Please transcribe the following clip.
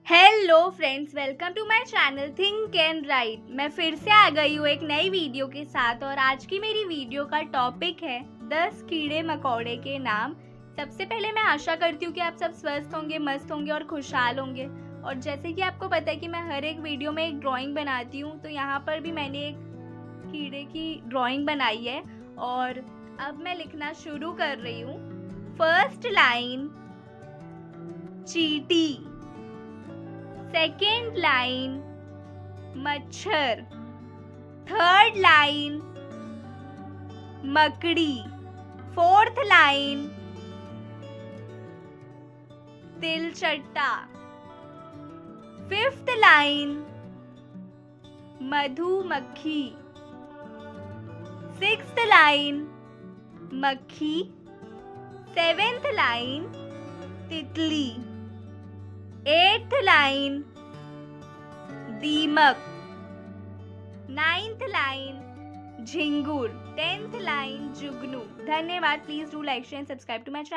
Hello friends, welcome to my channel think and write. मैं फिर से आ गई हूँ एक नई वीडियो के साथ और आज की मेरी वीडियो का टॉपिक है 10 कीड़े मकोड़े के नाम। सबसे पहले मैं आशा करती हूँ कि आप सब स्वस्थ होंगे, मस्त होंगे और खुशहाल होंगे। और जैसे कि आपको पता है कि मैं हर एक वीडियो में एक ड्राइंग बनाती हूँ, तो यहाँ पर भी मैंने एक कीड़े की ड्राइंग बनाई है और अब मैं लिखना शुरू कर रही हूँ। फर्स्ट लाइन चींटी, सेकेंड लाइन मच्छर, थर्ड लाइन मकड़ी, फोर्थ लाइन तिलचट्टा, फिफ्थ लाइन मधुमक्खी, सिक्स्थ लाइन मक्खी, सेवेंथ लाइन तितली, एट्थ लाइन दीमक, नाइन्थ लाइन झिंगुर, 10th लाइन जुगनू। धन्यवाद। Please do like share and subscribe to my channel.